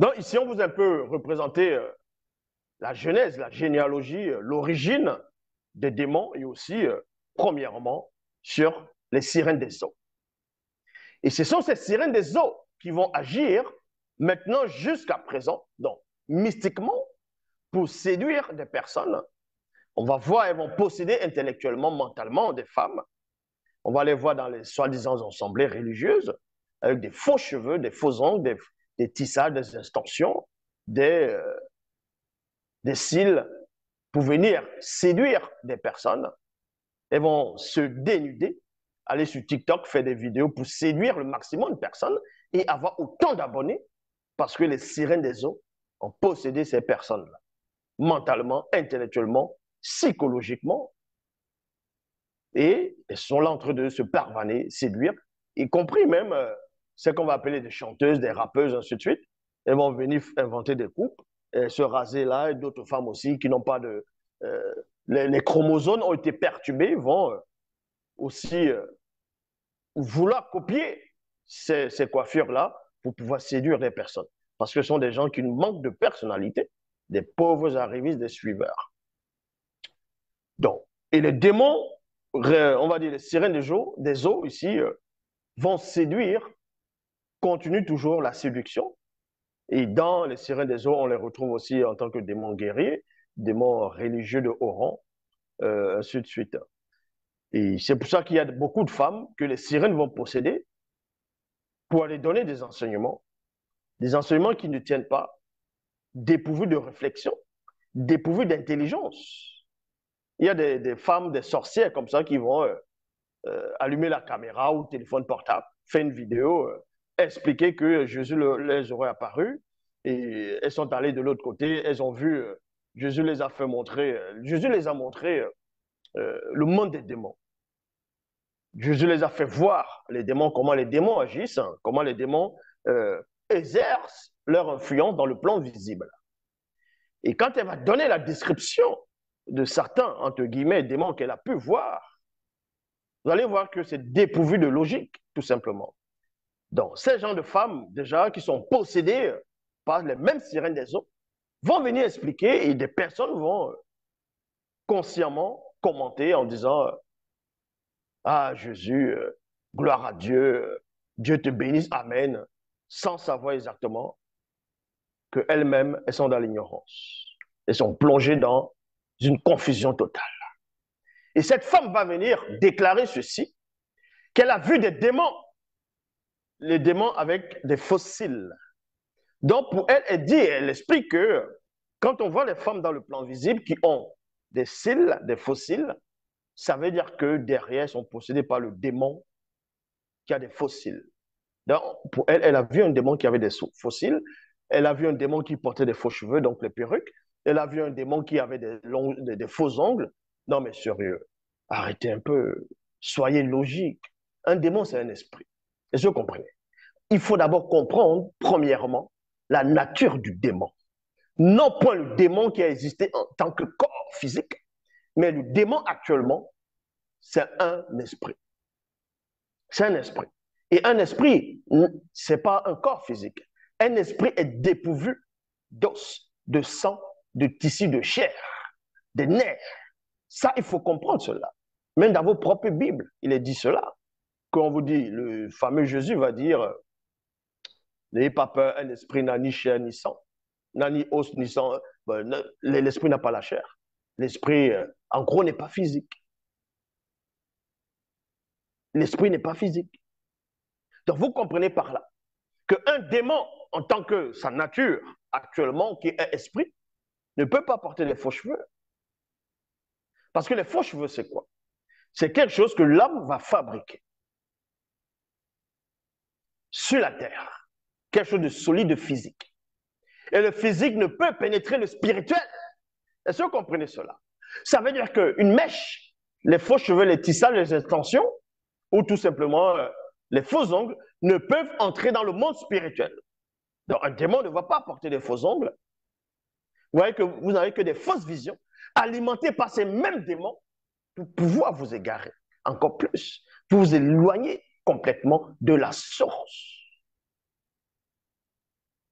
Donc ici, on vous a un peu représenté la genèse, la généalogie, l'origine des démons et aussi, premièrement, sur les sirènes des eaux. Et ce sont ces sirènes des eaux qui vont agir maintenant jusqu'à présent, donc mystiquement, pour séduire des personnes. On va voir, elles vont posséder intellectuellement, mentalement des femmes. On va les voir dans les soi-disant assemblées religieuses, avec des faux cheveux, des faux ongles, des tissages, des extensions, des cils, pour venir séduire des personnes. Elles vont se dénuder, aller sur TikTok, faire des vidéos pour séduire le maximum de personnes et avoir autant d'abonnés parce que les sirènes des eaux ont possédé ces personnes-là, mentalement, intellectuellement, psychologiquement. Et elles sont là en train de se parvaner, séduire, y compris même ce qu'on va appeler des chanteuses, des rappeuses, ainsi de suite. Elles vont venir inventer des couples, se raser là, et d'autres femmes aussi qui n'ont pas de... les chromosomes ont été perturbés, vont aussi vouloir copier ces coiffures-là pour pouvoir séduire les personnes. Parce que ce sont des gens qui manquent de personnalité, des pauvres arrivistes, des suiveurs. Donc, et les démons, on va dire les sirènes des eaux ici, vont séduire, continuent toujours la séduction. Et dans les sirènes des eaux, on les retrouve aussi en tant que démons guerriers, démons religieux de haut rang, ainsi de suite. Et c'est pour ça qu'il y a beaucoup de femmes que les sirènes vont posséder pour aller donner des enseignements qui ne tiennent pas, dépourvus de réflexion, dépourvus d'intelligence. Il y a des femmes, des sorcières comme ça qui vont allumer la caméra ou le téléphone portable, faire une vidéo, expliquer que Jésus les aurait apparu et elles sont allées de l'autre côté, elles ont vu, Jésus les a fait montrer, Jésus les a montré le monde des démons. Jésus les a fait voir les démons, comment les démons agissent, hein, comment les démons exercent leur influence dans le plan visible. Et quand elle va donner la description de certains, entre guillemets, démons qu'elle a pu voir, vous allez voir que c'est dépourvu de logique, tout simplement. Donc, ces gens de femmes, déjà, qui sont possédées par les mêmes sirènes des eaux, vont venir expliquer et des personnes vont consciemment commenter en disant ah, Jésus, gloire à Dieu, Dieu te bénisse, Amen, sans savoir exactement qu'elles-mêmes, elles sont dans l'ignorance. Elles sont plongées dans une confusion totale. Et cette femme va venir déclarer ceci, qu'elle a vu des démons, les démons avec des fossiles. Donc, pour elle, elle dit, elle explique que quand on voit les femmes dans le plan visible qui ont des cils, des fossiles, ça veut dire que derrière, elles sont possédées par le démon qui a des fossiles. Donc, pour elle, elle a vu un démon qui avait des fossiles. Elle a vu un démon qui portait des faux cheveux, donc les perruques. Elle a vu un démon qui avait des faux ongles. Non, mais sérieux, arrêtez un peu. Soyez logique. Un démon, c'est un esprit. Est-ce que vous comprenez? Il faut d'abord comprendre, premièrement, la nature du démon. Non point le démon qui a existé en tant que corps physique, mais le démon actuellement, c'est un esprit. C'est un esprit. Et un esprit, ce n'est pas un corps physique. Un esprit est dépourvu d'os, de sang, de tissus de chair, de nerfs. Ça, il faut comprendre cela. Même dans vos propres Bibles, il est dit cela. Quand on vous dit, le fameux Jésus va dire, n'ayez pas peur, un esprit n'a ni chair ni sang, n'a ni os ni sang. L'esprit n'a pas la chair. L'esprit, en gros, n'est pas physique. L'esprit n'est pas physique. Donc, vous comprenez par là qu'un démon, en tant que sa nature actuellement, qui est esprit, ne peut pas porter les faux cheveux. Parce que les faux cheveux, c'est quoi? C'est quelque chose que l'homme va fabriquer sur la terre. Quelque chose de solide, de physique. Et le physique ne peut pénétrer le spirituel. Est-ce que vous comprenez cela? Ça veut dire qu'une mèche, les faux cheveux, les tissages, les extensions, ou tout simplement les faux ongles, ne peuvent entrer dans le monde spirituel. Donc, un démon ne va pas porter des faux ongles. Vous voyez que vous n'avez que des fausses visions alimentées par ces mêmes démons pour pouvoir vous égarer encore plus, pour vous éloigner complètement de la source.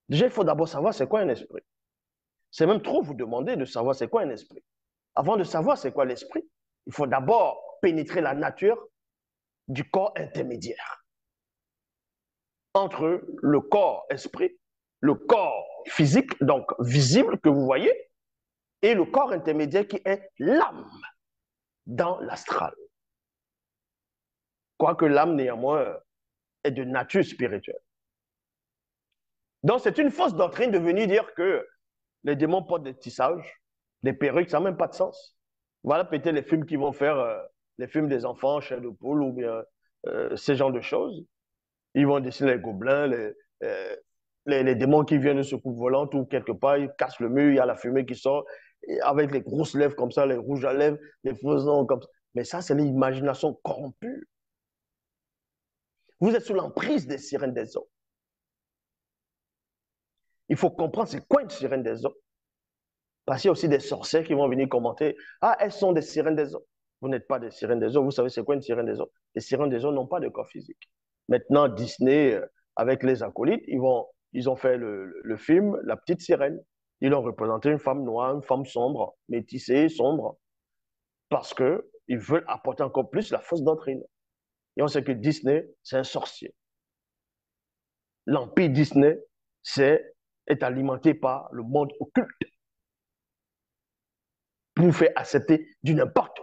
Déjà, il faut d'abord savoir c'est quoi un esprit. C'est même trop vous demander de savoir c'est quoi un esprit. Avant de savoir c'est quoi l'esprit, il faut d'abord pénétrer la nature du corps intermédiaire entre le corps-esprit, le corps physique, donc visible que vous voyez, et le corps intermédiaire qui est l'âme dans l'astral. Quoique l'âme, néanmoins, est de nature spirituelle. Donc, c'est une fausse doctrine de venir dire que les démons portent des tissages, des perruques, ça n'a même pas de sens. Voilà peut-être les films qui vont faire, les films des enfants, chair de poule ou bien ce genre de choses. Ils vont dessiner les gobelins, les démons qui viennent de soucoupe volante ou quelque part, ils cassent le mur, il y a la fumée qui sort, avec les grosses lèvres comme ça, les rouges à lèvres, les faisans comme ça. Mais ça, c'est l'imagination corrompue. Vous êtes sous l'emprise des sirènes des eaux. Il faut comprendre c'est quoi une sirène des eaux. Parce qu'il y a aussi des sorcières qui vont venir commenter. Ah, elles sont des sirènes des eaux. Vous n'êtes pas des sirènes des eaux. Vous savez c'est quoi une sirène des eaux? Les sirènes des eaux n'ont pas de corps physique. Maintenant, Disney, avec les acolytes, ils ont fait le film La Petite Sirène. Ils ont représenté une femme noire, une femme sombre, métissée, sombre, parce qu'ils veulent apporter encore plus la fausse doctrine. Et on sait que Disney, c'est un sorcier. L'empire Disney est alimenté par le monde occulte pour vous faire accepter du n'importe